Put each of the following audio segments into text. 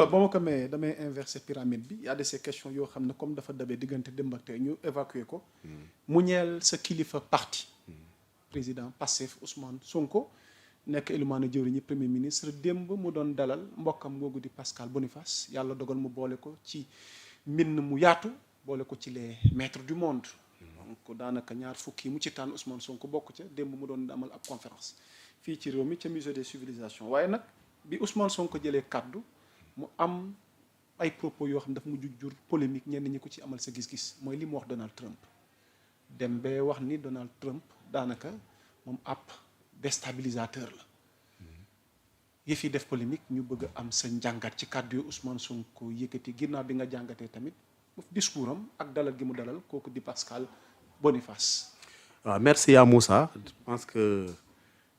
ba ma ko mayee damay inverser pyramide bi y a de ces questions yoo xam ne comme dafa dabee diggante démb ak tey ñu évacuer ko mu ñeel sa kilifa parti président Pastef Ousmane Sonko nekk élimaanu jëwriñ ñi premier ministre démb mu doon dalal mbokkam googu di Pascal Boniface yàlla dogal mu boole ko ci mbind mu yaatu boole ko ci les maîtres du monde donc daanaka ñaar fukki mu ci tànn Ousmane Sonko bokk ca démb mu doon amal ab conférence fii ci réew mi ca musée des civilisations waaye nag bi Ousmane Sonko jëlee kaddu mu am ay propos yoo xam ne dafa mujj jur polémique ñenn ñi ko ci amal sa gis-gis mooy li mu wax Donald Trump dem ba wax ni Donald Trump daanaka moom ab déstabilisateur la yëf yi def polémique ñu bëgg a am sa njàngat ci kàddu yu Ousmane Sonko yëkkati ginnaaw bi nga jàngatee tamit discours am ak dalal gi mu dalal kooku di Pascal Boniface. waaw merci à Moussa je pense que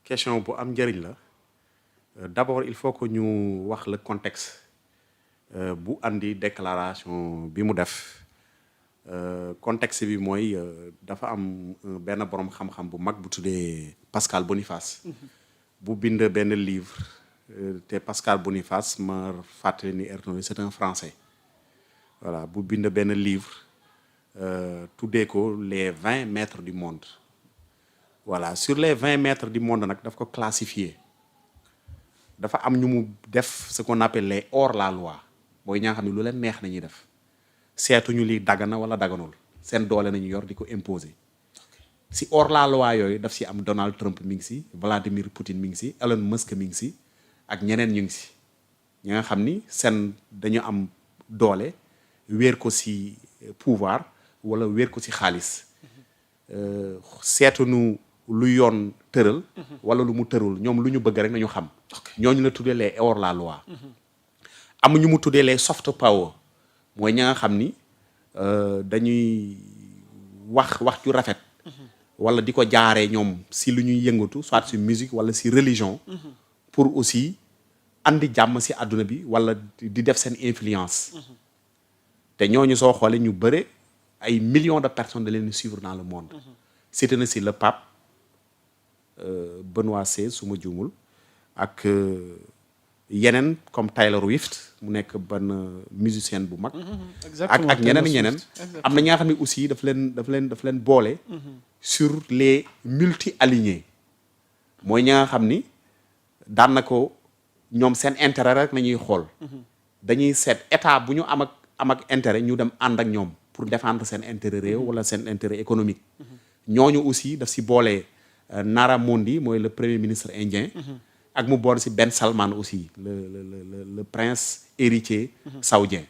question bu am njëriñ la d'abord il faut que ñu wax le contexte bu andi déclaration bi mu def contexte bi mooy dafa am benn borom xam-xam bu mag bu tuddee Pascal Boniface bu bind benn livre te Pascal Boniface ma fàttali ni Ernoy c'est un français voilà bu bind benn livre tuddee ko les 20 maîtres du monde voilà sur les 20 maîtres du monde nag daf ko classifier dafa am ñu mu def ce qu'on appelle les hors la loi mooy ñaa xam ne lu leen neex nañuy def seetuñu li dagana wala daganul seen doole nañu yor di ko imposer si hors la loi yooyu daf si am Donald Trump mi ngi si Vladimir Poutine mi ngi si Elon Musk mi ngi si ak ñeneen ñu ngi si ñi nga xam ni seen dañu am doole wéer ko si pouvoir wala wéer ko si xaalis seetuñu lu yoon tëral wala lu mu tërul ñoom lu ñu bëgg rek nañu xam ñooñu la tuddee les hors la loi am ñu mu tuddee les soft power mooy ña nga xam ni dañuy wax ju rafet wala di ko jaaree ñoom si lu ñuy yëngatu soit si musique wala si religion pour aussi andi jàmm si àdduna bi wala di def seen influence te ñooñu soo xoolee ñu bëre ay millions de personnes da leen di suivre dans le monde cité na si le pape Benoît XVI su ma juumul ak yeneen comme Taylor Swift mu nekk benn musicienne bu mag ak ñeneen am na ñaa xam ne aussi daf leen boole sur les multi-alignés mooy ña nga xam ni daan na ko ñoom seen intérêt rek nañuy xool dañuy seet état bu ñu am ak intérêt ñu dem ànd ak ñoom pour défendre seen intérêt réew wala seen intérêt économique ñooñu aussi daf si boole Narendra Modi mooy le premier ministre indien ak mu boole si Ben Salman aussi le prince héritier saoudien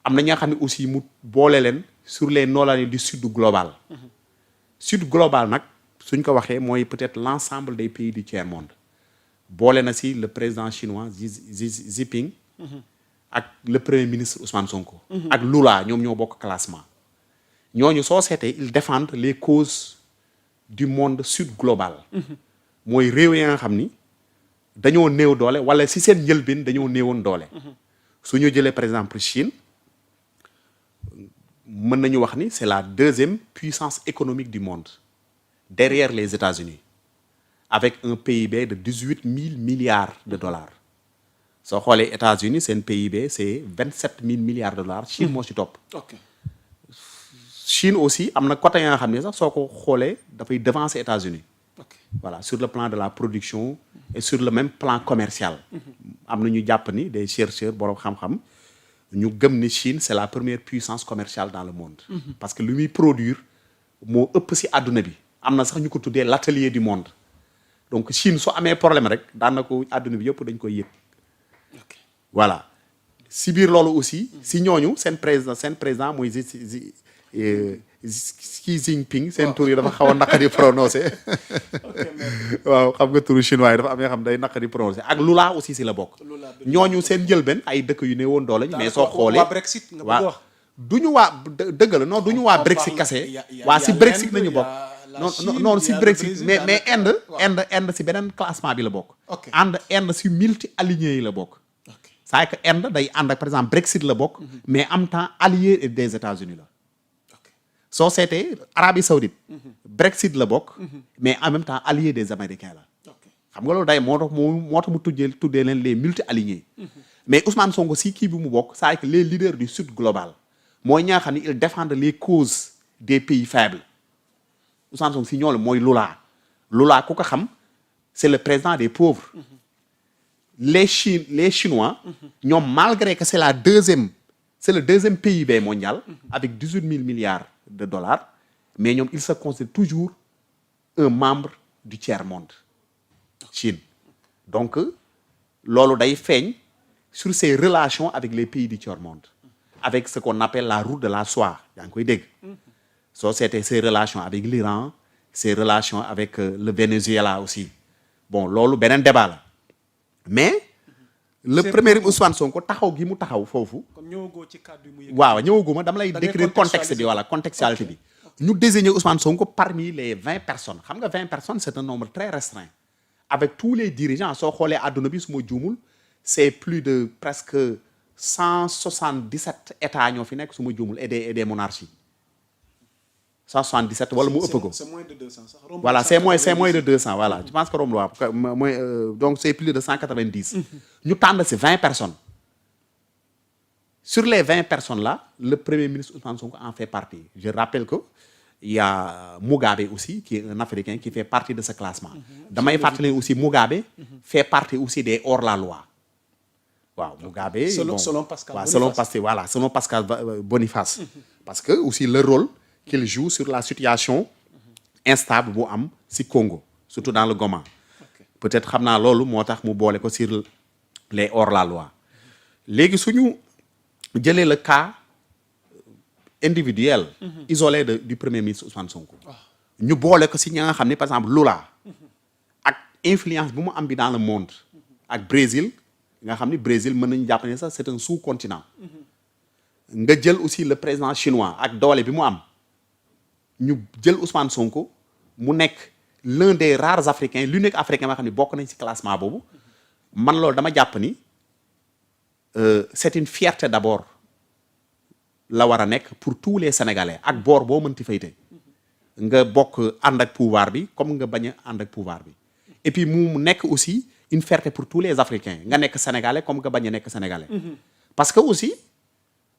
am na ñaa xam ne aussi mu boole leen sur les nolani du sud global sud global nag suñ ko waxee mooy peut-être l'ensemble des pays du tiers monde boole na si le président chinois Xi Jinping ak le premier ministre Ousmane Sonko ak Lula ñoom ñoo bokk classement ñooñu soo seetee ils défendent les causes du monde sud global mooy réew yi nga xam ni dañoo néew doole wala si seen njëlbeen dañoo néewoon doole su ñu jëlee par exemple Chine mën nañu wax ni c'est la deuxième puissance économique du monde derrière les États-Unis avec un PIB de 18 000 milliards de dollars soo xoolee États-Unis seen PIB c'est 27 000 milliards de dollars Chine moo ci topp Chine aussi am na côté nga xam ne sax soo ko xoolee dafay devancer États-Unis voilà sur le plan de la production et sur le même plan commercial am na ñu jàpp ni des chercheurs borom xam-xam ñu gëm ni Chine c'est la première puissance commerciale dans le monde parce que lu muy produire moo ëpp si àdduna bi am na sax ñu ko tuddee l'atelier du monde donc Chine su amee problème rek daan na ko àdduna bi yëpp dañ koy yëg voilà si biir loolu aussi si ñooñu seen président mooy Xi Jinping seen tur yi dafa xaw a naqari prononcé waaw xam nga turu chinois yi dafa am yoo xam day naqari prononcé ak Lula aussi si la bokk ñooñu seen njëlbeen ay dëkk yu ne woon doole mais soo xoolee waa Brexit nga bëgg wax du ñu waa dëgg la non du ñu waa Brexit kase waa si Brexit nañu bokk non si Brexit mais Inde si beneen classement bi la bokk Inde si multi alignés yi la bokk c'est que Inde day ànd ak par exemple Brexit la bokk mais en même temps allié des États-Unis la soo seetee Arabie Saoudite Brexit la bokk mais en même temps allié des Américains la xam nga loolu day moo tax mu tuddee leen les multi alignés mais Ousmane Sonko si kii bi mu bokk c'est que les leaders du sud global mooy ñaa xam ne ils défendent les causes des pays faibles Ousmane Sonko si ñoo la mooy Lula ku ko xam c'est le président des pauvres les Chinois ñoom malgré que c'est le deuxième PIB mondial avec 18 000 milliards de dollars mais ñoom ils se considèrent toujours un membre du tiers-monde Chine donc loolu day feeñ sur ses relations avec les pays du tiers-monde avec ce qu'on appelle la route de la soie yaa ngi koy dégg soo seetee ses relations avec l'Iran ses relations avec le Venezuela aussi bon loolu beneen débat la mais le premier Ousmane Sonko taxaw gi mu taxaw foofu kon ñëwagoo ci kàddu yi mu yëg waaw ñëwaguma dama lay décrire contexte bi voilà contextualité bi ñu désigner Ousmane Sonko parmi les 20 personnes xam nga 20 personnes c'est un nombre très restreint avec tous les dirigeants soo xoolee àdduna bi su ma juumul c'est plus de presque 177 états ñoo fi nekk su ma juumul et des monarchies 177 wala mu ëpp ko. c'est moins de 200 sax. voilà c'est moins de 200 voilà je pense que romb mooy donc c'est plus de 190. ñu tànn ci 20 personnes. Sur les 20 personnes là le premier ministre Ousmane Sonko en fait partie je rappelle que il y a Mugabe aussi qui est un Africain qui fait partie de ce classement. damay fàttali aussi Mugabe. fait partie aussi des hors-la-loi. waaw Mugabe. selon Pascal waaw Boniface selon Pascal Boniface. parce que aussi le rôle qu'il joue sur la situation instable bu am ci Congo surtout dans le Goma. peut-être xam naa loolu moo tax mu boole ko sur les hors-la-loi. léegi suñu jëlee le cas individuel. isolé du premier ministre Ousmane Sonko. ñu boole ko ci ña nga xam ne par exemple Lula. ak influence bu mu am bi dans le monde. ak Brésil nga xam ni Brésil mën nañu jàpp ne sax c'est un sous-continent. nga jël aussi le président chinois ak doole bi mu am. ñu jël Ousmane Sonko mu nekk l'un des rares africains l'unique africain nga xam ne bokk nañ ci classement boobu man loolu dama jàpp ni c'est une fierté d'abord la war a nekk pour tous les Sénégalais ak boor boo mënti fayte nga bokk ànd ak pouvoir bi comme nga bañ a ànd ak pouvoir bi et puis mu nekk aussi une fierté pour tous les Africains nga nekk Sénégalais comme nga bañ a nekk Sénégalais parce que aussi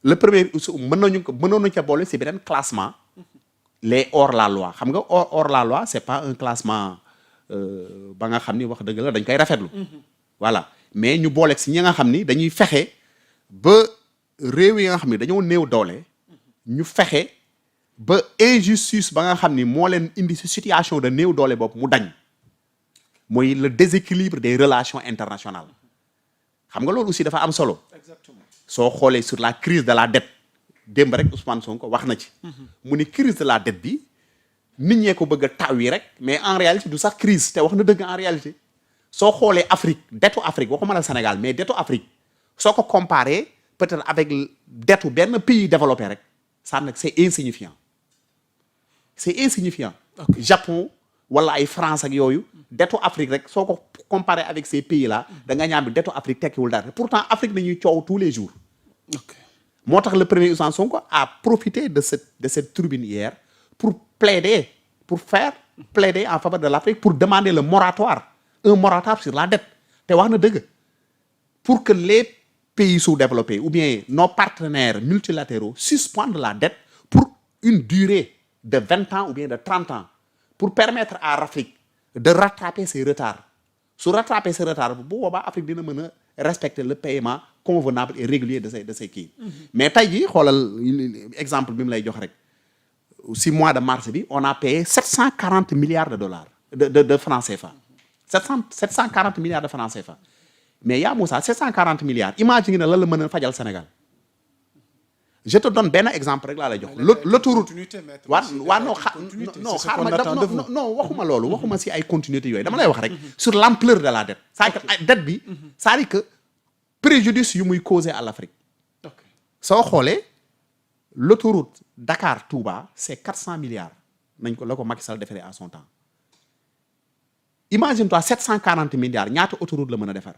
le premier mënoon nañu ca boole ci beneen classement les hors-la-loi xam nga hors-la-loi c'est pas un classement ba nga xam ni wax dëgg la dañ koy rafetlu voilà mais ñu booleeg ci ñi nga xam ni dañuy fexe ba réew yi nga xam ni dañoo néew doole ñu fexe ba injustice ba nga xam ni moo leen indi ci situation de néew doole bopp mu dañ mooy le déséquilibre des relations internationales xam nga loolu aussi dafa am solo. Exactement. soo xoolee sur la crise de la dette démb rek Ousmane Sonko wax na ci. mu ni crise de la dette bi nit ñee ko bëgg a taw yi rek mais en réalité du sax crise te wax na dëgg en réalité soo xoolee Afrique dettu Afrique waxuma la Sénégal mais dettu Afrique soo ko comparé peut-être avec dettu benn pays développé rek ça nag c'est insignifiant. Okay. Japon wala ay France ak yooyu dettu Afrique rek soo ko comparé avec ces pays là da nga ñaam bi dettu Afrique tekkiwul dara pourtant Afrique dañuy coow tous les jours. Okay. moo tax le premier Ousmane Sonko a profité de cette tribune hier pour plaider en faveur de l'Afrique pour demander un moratoire sur la dette te wax na dëgg pour que les pays sous-développés ou bien nos partenaires multilatéraux suspendent la dette pour une durée de 20 ans ou bien de 30 ans pour permettre à l'Afrique de rattraper ses retards su rattraper ses retards bu boobaa Afrique dina mën a respecter le paiement convenable et régulier de ces kii. mais tey jii xoolal exemple bi mu lay jox rek si mois de mars bi on a payé 740 milliards de dollars de francs CFA. 740 milliards de francs CFA mais yaa Moussa 740 milliards imagine na lan la mën a fajal Sénégal je te donne benn exemple rek laa lay jox. l'autoroute non waxuma loolu waxuma si ay continuité yooyu dama lay wax rek sur l'ampleur de la dette. c'est-à-dire que dette bi c'est-à-dire que préjudice yu muy causer à l'Afrique. soo xoolee l'autoroute Dakar Touba c'est 400 milliards nañ ko la ko Macky Sall defaree à son temps imagine toi 740 milliards ñaata autoroute la mën a defar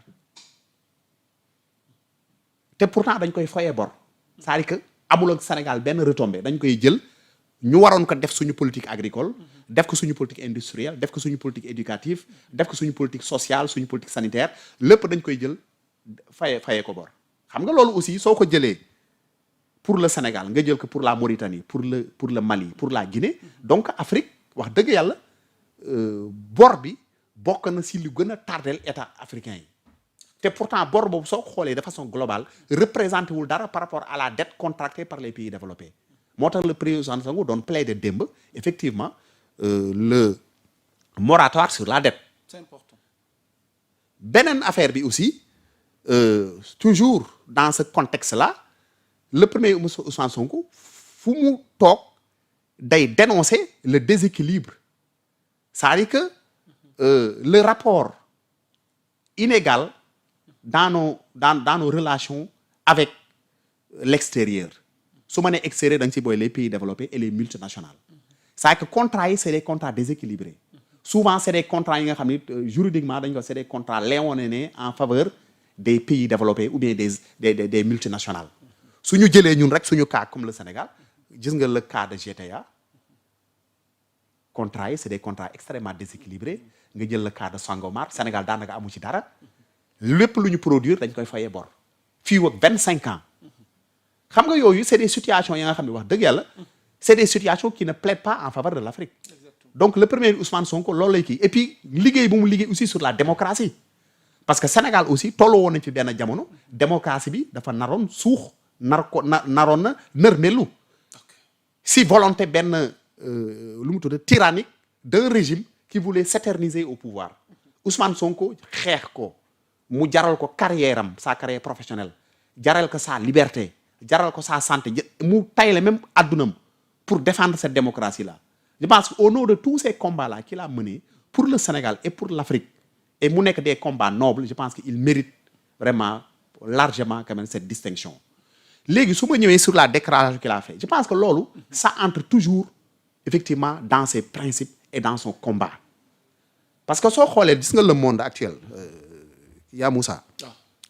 te pourtant dañ koy foyee bor c'est-à-dire que amul ak Sénégal benn retombée dañ koy jël ñu waroon ko def suñu politique agricole def ko suñu politique industrielle def ko suñu politique éducative def ko suñu politique sociale suñu politique sanitaire lépp dañ koy jël fayee ko bor xam nga loolu aussi soo ko jëlee pour le Sénégal nga jël ko pour la Mauritanie pour le Mali pour la Guinée donc Afrique wax dëgg yàlla bor bi bokk na si lu gën a tardel état africain yi te pourtant bor boobu soo ko xoolee de façon globale représenté wul dara par rapport à la dette contractée par les pays développés moo tax le président Sonko doon plaider démb effectivement le moratoire sur la dette. C'est important. beneen affaire bi aussi toujours dans ce contexte-là le premier Ousmane Sonko fu mu toog day dénoncer le déséquilibre c'est-à-dire que le rapport inégal dans nos relations avec l'extérieur su ma nee extérieur da nga ci booy les pays développés et les multinationales c'est-à-dire que contrats yi c'est des contrats déséquilibrés souvent c'est des contrats yi nga xam ni juridiquement dañ ko c'est des contrats léonins en faveur des pays développés ou bien des multinationales su ñu jëlee ñun rek suñu cas comme le Sénégal gis nga le cas de GTA contrats yi c'est des contrats extrêmement déséquilibrés nga jël le cas de Sangomar Sénégal daanaka amu ci dara lépp lu ñu produire dañ koy fayee bor fii ak 25 ans xam nga yooyu c'est des situations yi nga xam ne wax dëgg yàlla c'est des situations qui ne plaident pas en faveur de l'Afrique. Exactement. Donc le premier Ousmane Sonko loolu lay kii et puis liggéey bu mu liggéey aussi sur la démocratie parce que Sénégal aussi tolloo woon nañ fi benn jamono démocratie bi dafa naroon suux naroon na nërmelu si volonté benn lu mu tudd tyrannique d'un régime qui voulait s'éterniser au pouvoir Ousmane Sonko xeex ko mu jaral ko carrière am sa carrière professionnelle jaral ko sa liberté jaral ko sa santé mu tayle même addunam pour défendre cette démocratie là je pense qu'au nom de tous ces combats là qu'il a menés pour le Sénégal et pour l'Afrique et mu nekk des combats nobles je pense qu'il mérite vraiment largement quand même cette distinction léegi su ma ñëwee sur la déclaration qu'il a fait je pense que loolu ça entre toujours effectivement dans ses principes et dans son combat parce que soo xoolee gis nga le monde actuel yaa Moussa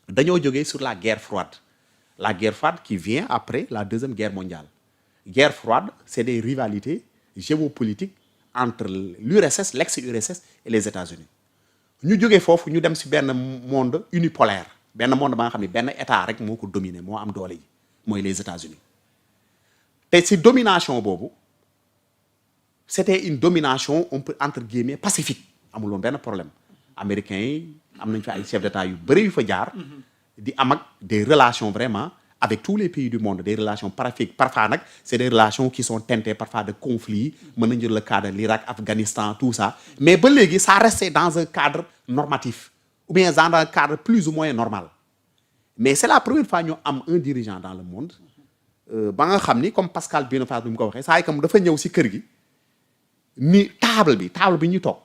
dañoo jógee sur la guerre froide qui vient après la deuxième guerre mondiale guerre froide c'est des rivalités géopolitiques entre l'URSS l'ex-URSS et les États-Unis ñu jógee foofu ñu dem ci benn monde unipolaire benn monde ba nga xam ne benn état rek moo ko dominer moo am doole yi mooy les États-Unis te ci domination boobu c'était une domination on peut entre guillemets pacifique amuloon benn problème américains yi am nañ fa ay chefs d'État yu bëri yu fa jaar di am ak des relations vraiment avec tous les pays du monde des relations parfois nag c'est des relations qui sont teintées parfois de conflits mën nañ jël le cas de l'Irak Afghanistan tout ça mais ba léegi ça restait dans un cadre normatif ou bien dans un cadre plus ou moins normal mais c'est la première fois ñu am un dirigeant dans le monde ba nga xam ni comme Pascal Boniface bi mu ko waxee saa yi comme dafa ñëw ci kër gi ni table bi ñu toog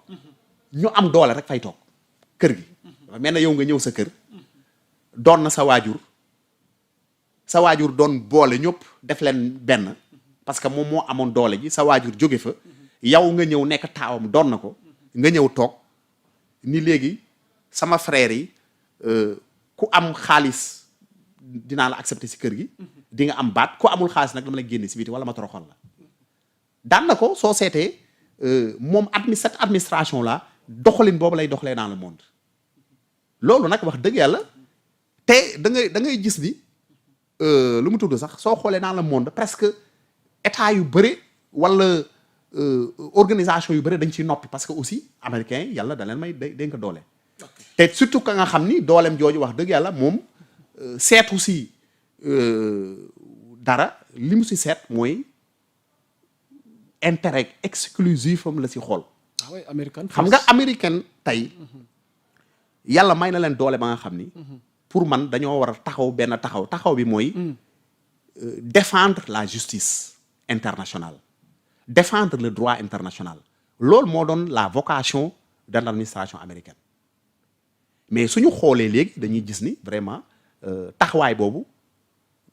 ñu am doole rek fay toog kër gi mel na yow nga ñëw sa kër doon na sa waajur doon boole ñëpp def leen benn parce que moom moo amoon doole ji sa waajur jóge fa yow nga ñëw nekk taawam doon na ko nga ñëw toog ni léegi sama frère yi ku am xaalis dinaa la accepter ci kër gi di nga am baat ku amul xaalis nag dama la génne ci biti wala ma toroxal la daan na ko soo seetee moom cette administration là doxalin boobu lay doxalee dans le monde loolu nag wax dëgg yàlla te da ngay gis ni lu mu tudd sax soo xoolee dans le monde presque état yu bëri wala organisation yu bëri dañ ciy noppi parce que aussi américains yi yàlla da leen may dénk doole te surtout ka nga xam ni dooleem jooju wax dëgg yàlla moom seetu si dara li mu si seet mooy intérêt exclusif am la si xool xam nga américaine tey yàlla may na leen doole ba nga xam ni pour man dañoo war a taxaw benn taxaw bi mooy défendre la justice internationale défendre le droit international loolu moo doon la vocation de l'administration américaine mais suñu xoolee léegi dañuy gis ni vraiment taxawaay boobu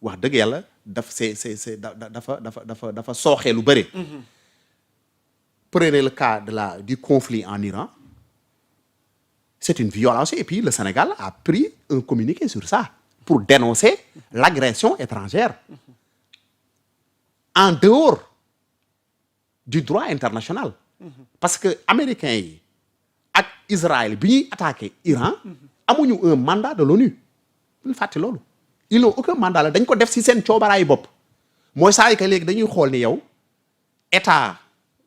wax dëgg yàlla dafa sooxee lu bëri. Prenez le cas du conflit en Iran. C'est une violation et puis le Sénégal a pris un communiqué sur ça pour dénoncer l'agression étrangère en dehors du droit international. Parce que américains yi ak Israël bi ñuy attaqué Iran amuñu un mandat de l'ONU bu ñu fàtte loolu ils n'ont aucun mandat la dañ ko def si seen coobaraayu bopp mooy saa yi que léegi dañuy xool ni yow état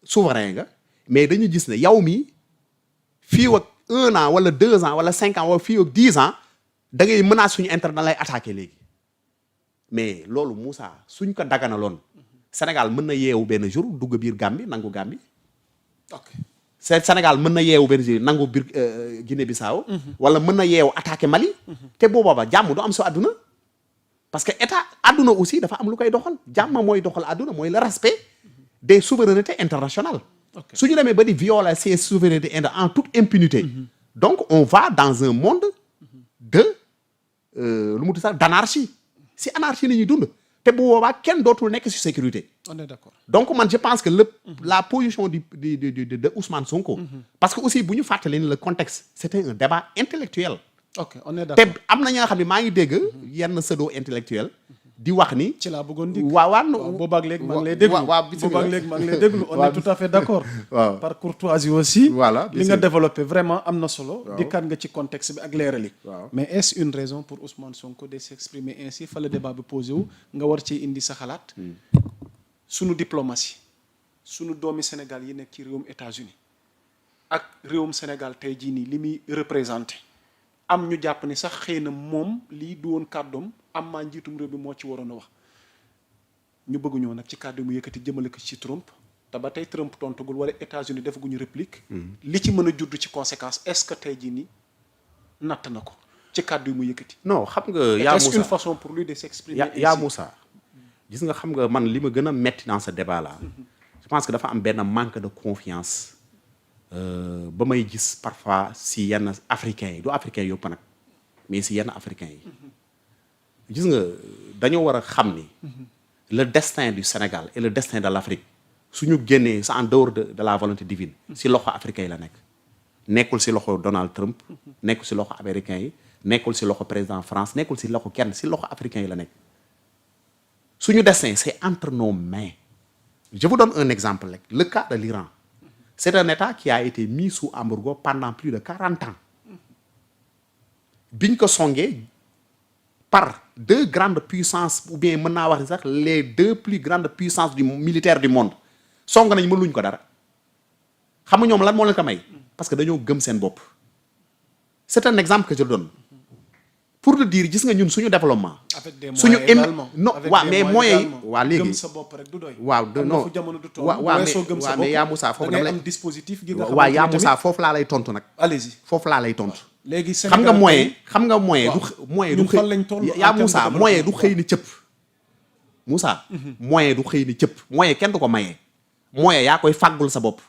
souverain nga mais dañuy gis ne yow mi fii ak 1 an wala 2 ans wala 5 ans wala fii ak 10 ans da ngay menace suñu intérêt da lay attaqué léegi mais loolu Moussa suñ ko daganaloon Sénégal mën na yeewu benn jour dugg biir Gambie nangu Gambie. ok Sénégal mën na yeewu benn jour nangu biir Guinée Bissau. wala mën na yeewu attaqué Mali. te boobaa ba jàmm du am si àdduna. parce que état àdduna aussi dafa am lu koy doxal jàmm mooy doxal àdduna mooy le respect des souverainetés internationales. su ñu demee ba di violer ces souverainetés en toute impunité. donc on va dans un monde de lu mu tudd sax d'anarchie si anarchie la ñuy dund. te bu boobaa kenn dootul nekk ci sécurité. on est d'accord. donc man je pense que la position de Ousmane Sonko. parce que aussi bu ñu fàttali ni le contexte c'était un débat intellectuel. ok on est d'accord te am na ña nga xam ne maa ngi dégg yenn pseudo intellectuel di wax ni. ci laa bëggoon dikk. waaw boobaag léegi maa ngi lay déglu. boobaag léegi maa ngi lay déglu on est tout à fait d'accord. waaw par courtoisie aussi. voilà li nga développé vraiment am na solo. dikkaat nga ci contexte bi ak leerali. mais est-ce une raison pour Ousmane Sonko de s'exprimer ainsi fa la débat bi posé wu nga war ci indi sa xalaat. sunu diplomatie sunu doomi Sénégal yi nekk ci réewum États-Unis ak réewum Sénégal tey jii nii li muy représenté am ñu jàpp ni sax xëy na moom lii du woon kàddoom am maa njiitum réew bi moo ci waroon a wax ñu bëgg ñëw nag ci kàddu mu yëkkati jëmale ko ci Trump te ba tey Trump tontagul wala États-Unis defaguñu réplique. li ci mën a judd ci conséquence est-ce que tey jii nii natt na ko ci kàddu yi mu yëkkati. non xam nga yaa Moussa est-ce une façon pour lui de s'exprimer yaa Moussa gis nga xam nga man li ma gën a metti dans ce débat là je pense que dafa am benn manque de confiance ba may gis parfois si yenn africains yi du africains yëpp nag mais si yenn africains yi gis nga dañoo war a xam ni le destin du Sénégal et le destin de l'Afrique suñu génnee c'est en dehors de la volonté divine si loxo africains yi la nekk nekkul si loxo Donald Trump nekkul si loxo américains yi nekkul si loxo président France nekkul si loxo kenn si loxo africains yi la nekk suñu destin c'est entre nos mains je vous donne un exemple rek le cas de l'Iran c'est un État qui a été mis sous embargo pendant plus de 40 ans biñ ko songee par 2 grandes puissances ou bien mën naa wax ni sax les 2 plus grandes puissances militaires du monde song nañ mënuñ ko dara xam nga ñoom lan moo leen ko may parce que dañoo gëm seen bopp c'est un exemple que je donne pour te dire gis nga ñun suñu développement. avec des moyens suñu également. non waaw mais moyens yi waa léegi gëm sa bopp rek du doy. waaw de non jamono du toll. waaw mais yaa Moussa foofu dama lay am dispositif gi nga waaw yaa Moussa foofu laa lay tontu nag. allez-y foofu laa lay tontu. léegi xam nga moyen xam nga moyen du fan lañ toll yaa Moussa moyen du xëy ni cëpp Moussa moyen du xëy ni cëpp moyen kenn du ko mayee moyen yaa koy fàggul sa bopp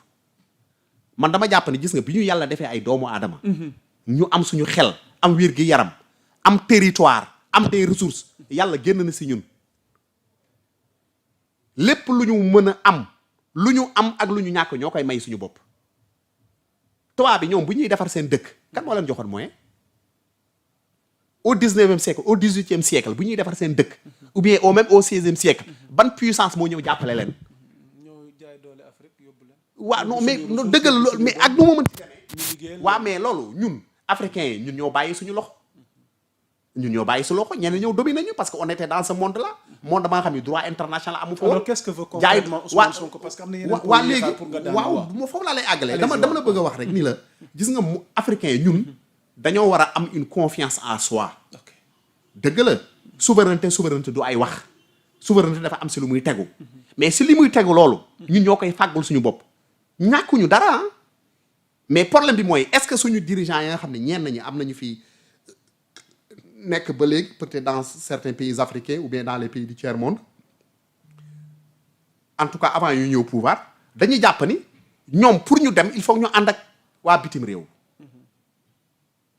man dama jàpp ne gis nga bi ñu yàlla defee ay doomu aadama ñu am suñu xel am wér gi yaram am territoire am des ressources yàlla génn na si ñun lépp lu ñu mën a am lu ñu am ak lu ñu ñàkk ñoo koy may suñu bopp tubaab bi ñoom bu ñuy defar seen dëkk kan moo leen joxoon moyen au 19e siècle au 18e siècle bu ñuy defar seen dëkk ou bien au même au 16e siècle ban puissance moo ñëw jàppale leen ñoo jaay doole Afrique yóbbu leen. waaw non mais dëggal loolu mais ak nu mu mën ci waaw mais loolu ñun africains yi ñun ñoo bàyyi suñu loxo ñun ñoo bàyyi su loxo ñeneen ñëw dominé ñu parce que on était dans ce monde là monde ba nga xam ne droit international amu fa woon. alors qu'est-ce que veut concrètement Ousmane Sonko parce que am na yeneen waa léegi waaw ma foofu laa lay àggale dama la bëgg a wax rek ni la gis nga mu africains yi ñun dañoo war a am une confiance en soi dëgg la souveraineté du ay wax souveraineté dafa am si lu muy tegu mais si li muy tegu loolu ñun ñoo koy fàggul suñu bopp ñàkkuñu dara mais problème bi mooy est-ce que suñu dirigeants yi nga xam ne ñenn ñi am nañu fi nekk ba léegi peut-être dans certains pays africains ou bien dans les pays du tiers-monde en tout cas avant yu ñëw pouvoir dañuy jàpp ni ñoom pour ñu dem il faut ñu ànd ak waa bitim réew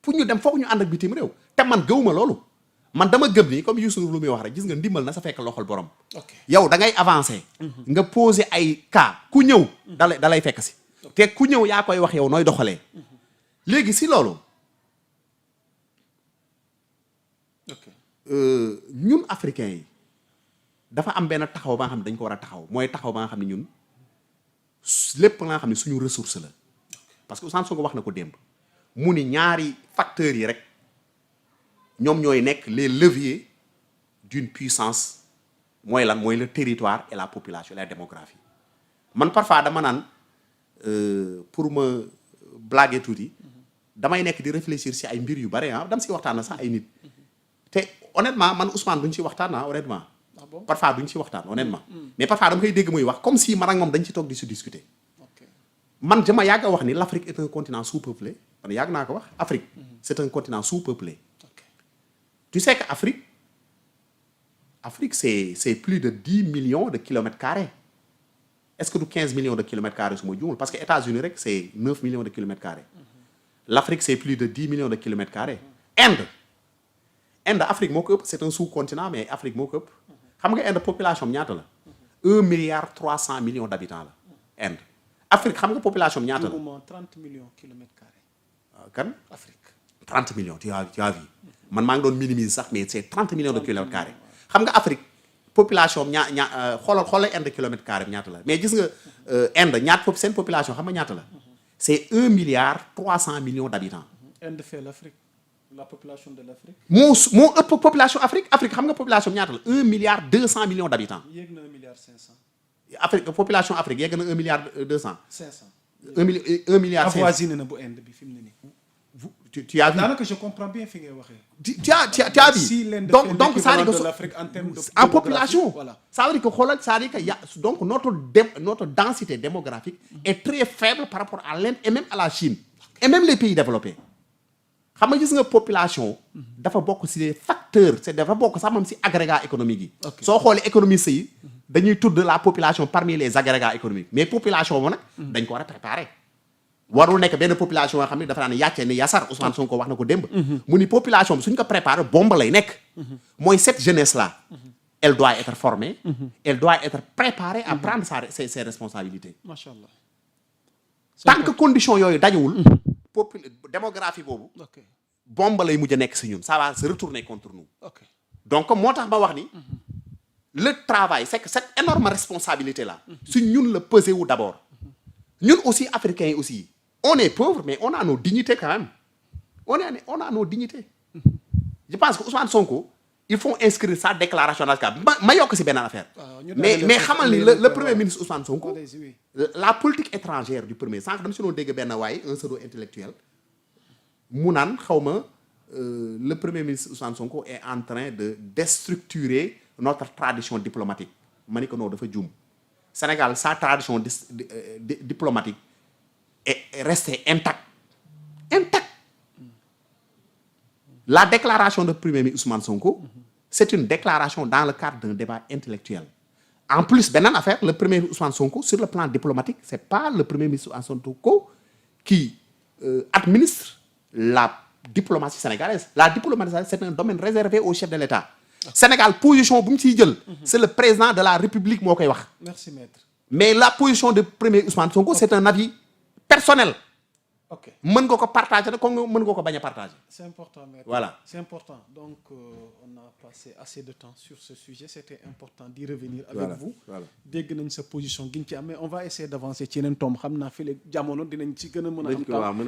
pour ñu dem foog ñu ànd ak bitim réew te man gëwuma loolu man dama gëm ni comme Youssou lu muy wax rek gis nga ndimbal na sa fekk loxol borom. yow da ngay avancer. nga poser ay cas ku ñëw. dalay fekk si. te ku ñëw yaa koy wax yow nooy doxalee. léegi si loolu. ñun africains yi dafa am benn taxaw ba nga xam ne dañ ko war a taxaw mooy taxaw ba nga xam ne ñun lépp nga xam ne suñu ressource la parce que Ousmane Sonko wax na ko démb mu ni ñaari facteurs yi rek ñoom ñooy nekk les leviers d'une puissance mooy lan mooy le territoire et la population la démographie man parfois dama naan pour me blaguer tuuti damay nekk di réfléchir si ay mbir yu bare dam si waxtaan sax ay nit te honnêtement man Ousmane duñ ci waxtaan honnêtement parfois duñ ci waxtaan honnêtement mais parfois dama koy dégg muy wax comme si man ak moom dañ ci toog di se discuter man dama yàgg a wax ni l'Afrique est un continent sous-peuplé man yàgg naa ko wax Afrique c'est un continent sous-peuplé tu sais que Afrique c'est plus de 10 millions de kilomètres carrés est-ce que du 15 millions de kilomètres carrés su ma juumul parce que États-Unis rek c'est 9 millions de kilomètres carrés l'Afrique c'est plus de 10 millions de kilomètres carrés Inde Afrique moo ko ëpp c'est un sous-continent mais Afrique moo ko ëpp xam nga Inde population ñaata la 1 milliard 300 millions d'habitants la Inde Afrique xam nga population ñaata la 30 millions kilomètres carrés kan Afrique 30 millions tu as vu man maa ngi doon minimiser sax mais c'est 30 millions de kilomètres carrés xam nga Afrique population xoolal Inde kilomètres carrés ñaata la mais gis nga Inde seen population xam nga ñaata la c'est 1 milliard 300 millions d'habitants. Inde fait l'Afrique la population de l'Afrique. moo ëpp population Afrique xam nga population ñaata la 1 milliard 200 millions d'habitants. yéeg na 1 milliard 500. Afrique population Afrique yegg na 1 milliard 200. 500. 1 milliard 500 avoisiné na bu Inde bi fi mu ne nii. tu as vu daanaka je comprends bien fi ngay waxee. tu as vu donc ça veut dire que l'Afrique en termes de en population. Voilà. Ça veut dire que xoolal ça veut dire que donc notre densité démographique est très faible par rapport à l'Inde et même à la Chine et même les pays développés. xam nga gis nga population. dafa bokk ci des facteurs c'est dafa bokk sax même ci agrégat économique yi. soo xoolee économistes yi dañuy tudd la population parmi les agrégats économiques mais population boobu nag. dañ ko war a préparer. warul nekk benn population yoo xam ne dafa daan yàccee ni yasar Ousmane Sonko wax na ko démb. mu ni population bi suñ ko préparer bombe lay nekk. mooy cette jeunesse là. elle doit être formée. elle doit être préparée à prendre ses responsabilités. macha allah. tant que condition yooyu dajewul. démographie boobu. bombe lay mujj a nekk si ñun ça va se retourner contre nous. donc moo tax ma wax ni. le travail c'est que cette énorme responsabilité là. su ñun la peser wu d'abord. ñun aussi africains yi aussi. on est pauvre mais on a nos dignités quand même on a nos dignités. je pense que Ousmane Sonko il faut inscrire sa déclaration nationale ma yokk ci benn affaire. mais xamal ni le premier ministre Ousmane Sonko. la politique étrangère du premier sànq dama si doon dégg benn waaye un pseudo intellectuel mu naan xaw ma le premier ministre Ousmane Sonko est en train de déstructurer notre tradition diplomatique ma ni ko non dafa juum Sénégal sa tradition diplomatique est restée intacte. La déclaration de premier ministre Ousmane Sonko, c'est une déclaration dans le cadre d'un débat intellectuel. En plus, beneen affaire, le premier ministre Ousmane Sonko, sur le plan diplomatique, c'est pas le premier ministre Ousmane Sonko qui administre la diplomatie sénégalaise. La diplomatie, c'est un domaine réservé au chef de l'État. Sénégal position bu mu ciy jël. c'est le président de la République moo koy wax. Merci maître. Mais la position de premier Ousmane Sonko, c'est un avis personnel. mën nga ko partager nag comme mën nga ko bañ a partager. C'est important maître. Voilà. C'est important donc on a passé assez de temps sur ce sujet c'était important d'y revenir avec vous. dégg nañ sa position gi ñu ci am mais on va essayer d'avancer ci yeneen tomb xam naa fii léegi jamono dinañ ci gën a mën a am.